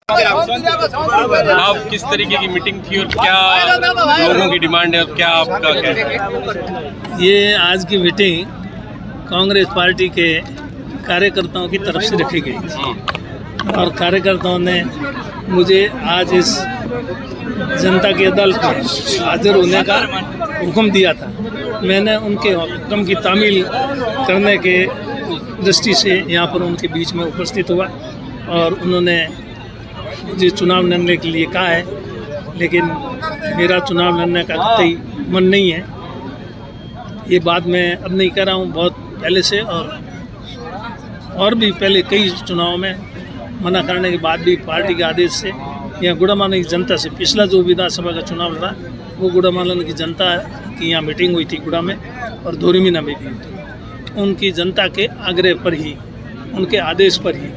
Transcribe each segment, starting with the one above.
आप किस तरीके की मीटिंग थी और क्या लोगों की डिमांड है और क्या आपका क्या है? ये आज की मीटिंग कांग्रेस पार्टी के कार्यकर्ताओं की तरफ से रखी गई थी और कार्यकर्ताओं ने मुझे आज इस जनता की अदालत में हाजिर होने का हुक्म दिया था। मैंने उनके हुक्म की तामील करने के दृष्टि से यहाँ पर उनके बीच में उपस्थित हुआ और उन्होंने मुझे चुनाव लड़ने के लिए कहा है, लेकिन मेरा चुनाव लड़ने का कतई मन नहीं है। ये बात मैं अब नहीं कर रहा हूँ, बहुत पहले से और भी पहले कई चुनाव में मना करने के बाद भी पार्टी के आदेश से यहाँ गुड़ामालन की जनता से पिछला जो विधानसभा का चुनाव लड़ा वो गुड़ामालन की जनता की यहाँ मीटिंग हुई थी गुड़ा में और धोरीमीना में भी हुई थी। उनकी जनता के आग्रह पर ही, उनके आदेश पर ही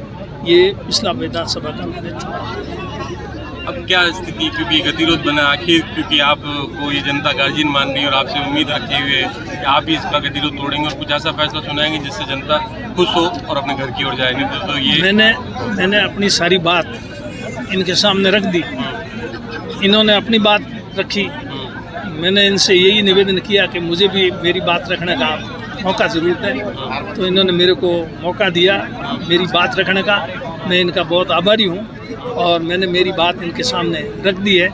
ये पिछला विधानसभा का मैंने चुना। अब क्या स्थिति, क्योंकि गतिरोध बना आखिर, क्योंकि आपको ये जनता गार्जियन मान रही है और आपसे उम्मीद रखे हुए कि आप ही इसका गतिरोध तोड़ेंगे और कुछ ऐसा फैसला सुनाएंगे जिससे जनता खुश हो और अपने घर की ओर जाए। नहीं तो ये मैंने अपनी सारी बात इनके सामने रख दी, इन्होंने अपनी बात रखी। मैंने इनसे यही निवेदन किया कि मुझे भी मेरी बात रखने का मौका ज़रूर है, तो इन्होंने मेरे को मौका दिया मेरी बात रखने का। मैं इनका बहुत आभारी हूँ और मैंने मेरी बात इनके सामने रख दी है,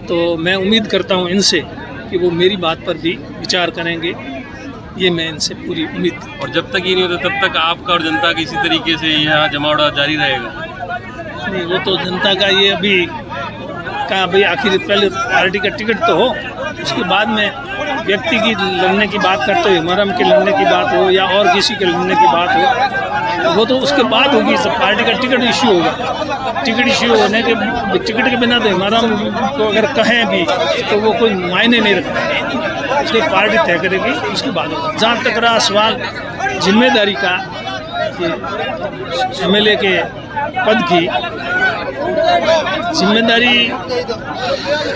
तो मैं उम्मीद करता हूँ इनसे कि वो मेरी बात पर भी विचार करेंगे। ये मैं इनसे पूरी उम्मीद। और जब तक ये नहीं होता तब तक आपका और जनता का इसी तरीके से यहाँ जमावड़ा जारी रहेगा? नहीं, वो तो जनता का ये अभी कहा भाई, आखिर पहले पार्टी का टिकट तो हो, उसके बाद में व्यक्ति की लड़ने की बात करते हो, मरम के लड़ने की बात हो या और किसी के लड़ने की बात हो, वो तो उसके बाद होगी। सब पार्टी का टिकट इश्यू होगा। टिकट इश्यू होने के टिकट के बिना तो मरम को अगर कहें भी तो वो कोई मायने नहीं रखता, इसलिए पार्टी तय करेगी, उसके बाद होगा। जहाँ तक रहा सवाल जिम्मेदारी का, MLA के पद की जिम्मेदारी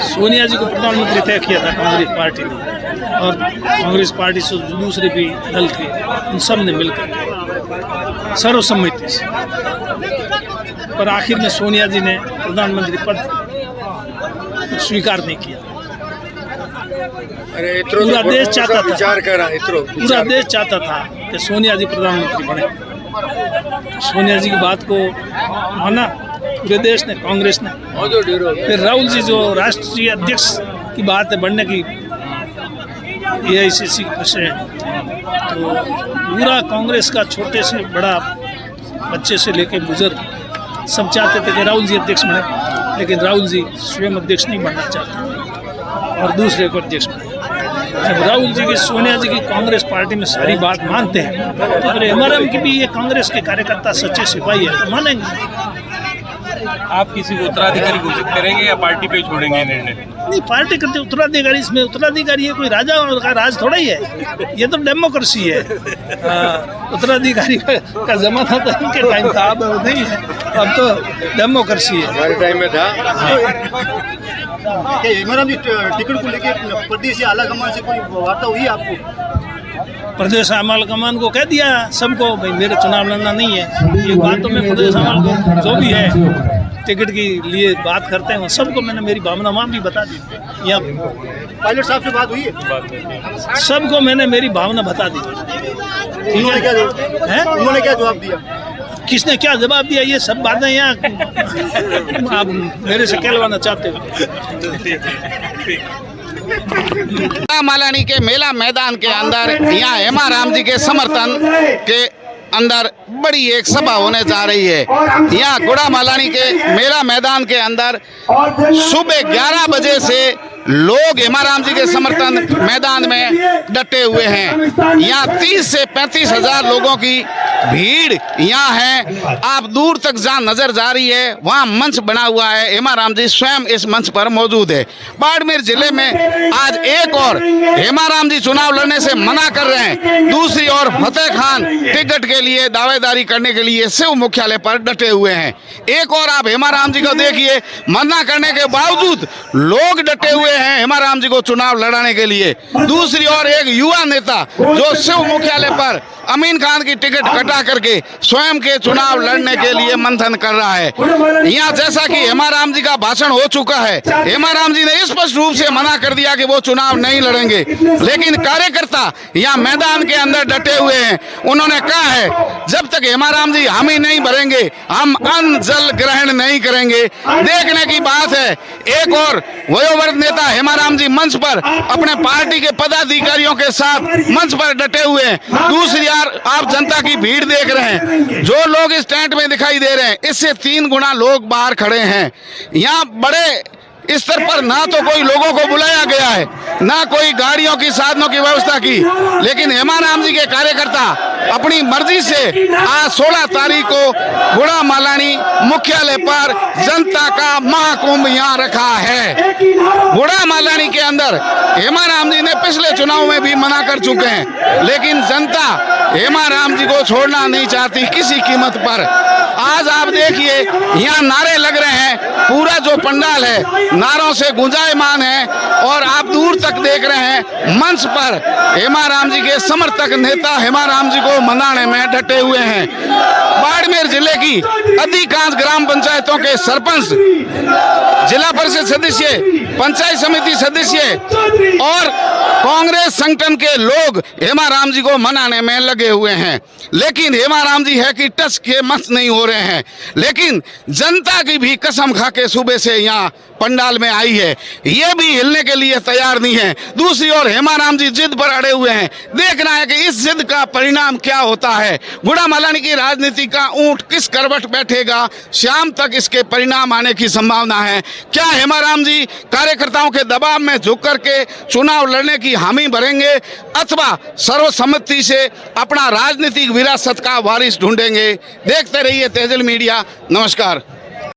सोनिया जी को प्रधानमंत्री तय किया था कांग्रेस पार्टी ने, और कांग्रेस पार्टी से दूसरे भी दल थे, उन सब ने मिलकर सर्वसम्मति से, पर आखिर में सोनिया जी ने प्रधानमंत्री पद स्वीकार नहीं किया। पूरा देश चाहता था कि सोनिया जी प्रधानमंत्री बने। सोनिया जी की बात को माना पूरे देश ने, कांग्रेस ने। फिर राहुल जी जो राष्ट्रीय अध्यक्ष की बात है बढ़ने की, AICC से, तो पूरा कांग्रेस का छोटे से बड़ा, बच्चे से लेकर बुजुर्ग सब चाहते थे कि राहुल जी अध्यक्ष बने, लेकिन राहुल जी स्वयं अध्यक्ष नहीं बनना चाहते और दूसरे को अध्यक्ष बने। जब राहुल जी की, सोनिया जी की कांग्रेस पार्टी में सारी बात मानते हैं, तो अगर MRM की भी ये कांग्रेस के कार्यकर्ता सच्चे सिपाही है तो मानेंगे। आप किसी को उत्तराधिकारी घोषित करेंगे या पार्टी पे छोड़ेंगे निर्णय? नहीं, पार्टी करते उत्तराधिकारी, इसमें उत्तराधिकारी है कोई राजा का राज थोड़ा ही है, ये तो डेमोक्रेसी है। उत्तराधिकारी का जमाना तो इनके टाइम था, अब नहीं है, अब तो डेमोक्रेसी है। हमारे टाइम में था। टिकट को लेके प्रदेश या आला कमान से कोई वार्ता हुई आपको? प्रदेश आला कमान को कह दिया सबको भाई मेरे चुनाव लड़ना नहीं है। ये बात तो मैं प्रदेश आला को जो भी है टिकट के लिए बात करते हैं सबको मैंने मेरी भावना वहाँ भी बता दी। यहाँ पायलट साहब से बात हुई है? सबको मैंने मेरी भावना बता दी। उन्होंने क्या जवाब दिया? किसने क्या जवाब दिया, ये सब बातें यहाँ आप मेरे से कहलवाना चाहते हो। गुड़ामालन के मेला मैदान के अंदर यहाँ हेमा राम जी के समर्थन के अंदर बड़ी एक सभा होने जा रही है। यहाँ गुड़ामालन के मेला मैदान के अंदर सुबह 11 बजे से लोग हेमा राम जी के समर्थन मैदान में डटे हुए हैं। यहाँ 30 से 35 हजार लोगों की भीड़ यहाँ है। आप दूर तक जहाँ नजर जा रही है वहाँ मंच बना हुआ है, हेमा राम जी स्वयं इस मंच पर मौजूद है। बाड़मेर जिले में आज एक और हेमा राम जी चुनाव लड़ने से मना कर रहे हैं, दूसरी ओर फतेह खान टिकट के लिए दावेदारी करने के लिए शिव मुख्यालय पर डटे हुए हैं। एक और आप हेमा राम जी को देखिए, मना करने के बावजूद लोग डटे हुए हैं हेमाराम जी को चुनाव लड़ाने के लिए। दूसरी ओर एक युवा नेता जो शिव मुख्यालय पर अमीन खान की टिकट कटा करके स्वयं के चुनाव लड़ने के लिए मंथन कर रहा है। यहाँ जैसा कि हेमाराम जी का भाषण हो चुका है, हेमाराम जी ने स्पष्ट रूप से मना कर दिया कि वो चुनाव नहीं लड़ेंगे, लेकिन कार्यकर्ता यहाँ मैदान के अंदर डटे हुए हैं। उन्होंने कहा है जब तक हेमाराम जी हामी नहीं भरेंगे हम अन्न जल ग्रहण नहीं करेंगे। देखने की बात है, एक और वयोवृद्ध नेता हेमाराम जी मंच पर अपने पार्टी के पदाधिकारियों के साथ मंच पर डटे हुए हैं। दूसरी आप जनता की भीड़ देख रहे हैं, जो लोग इस टेंट में दिखाई दे रहे हैं इससे 3 गुना लोग बाहर खड़े हैं। यहाँ बड़े स्तर पर ना तो कोई लोगों को बुलाया गया है, ना कोई गाड़ियों की साधनों की व्यवस्था की, लेकिन हेमाराम जी के कार्यकर्ता अपनी मर्जी से आज 16 तारीख को गुड़ा मालानी मुख्यालय पर जनता का महाकुंभ यहाँ रखा है। गुड़ा मालानी के अंदर हेमाराम जी ने पिछले चुनाव में भी मना कर चुके हैं, लेकिन जनता हेमाराम जी को छोड़ना नहीं चाहती किसी कीमत पर। आज आप देखिए यहाँ नारे लग रहे हैं, पूरा जो पंडाल है नारों से गुंजायमान है और आप दूर तक देख रहे हैं मंच पर हेमाराम जी के समर्थक नेता हेमाराम जी को मनाने में डटे हुए हैं। बाड़मेर जिले की अधिकांश ग्राम पंचायतों के सरपंच, जिला परिषद सदस्य, पंचायत समिति सदस्य और कांग्रेस संगठन के लोग हेमाराम जी को मनाने में लगे हुए हैं, लेकिन हेमाराम जी है कि टच के मत नहीं हो रहे हैं। लेकिन जनता की भी कसम खा के सुबह से यहाँ पंडाल में आई है, ये भी हिलने के लिए तैयार नहीं है। दूसरी ओर हेमाराम जी जिद पर अड़े हुए हैं। देखना है कि इस जिद का परिणाम क्या होता है। गुड़ा मालानी की राजनीति का ऊंट किस करवट बैठेगा, शाम तक इसके परिणाम आने की संभावना है। क्या हेमाराम जी कार्यकर्ताओं के दबाव में झुक करके चुनाव लड़ने की हामी भरेंगे अथवा सर्वसम्मति से अपना राजनीतिक विरासत का वारिस ढूंढेंगे? देखते रहिए तेजल मीडिया। नमस्कार।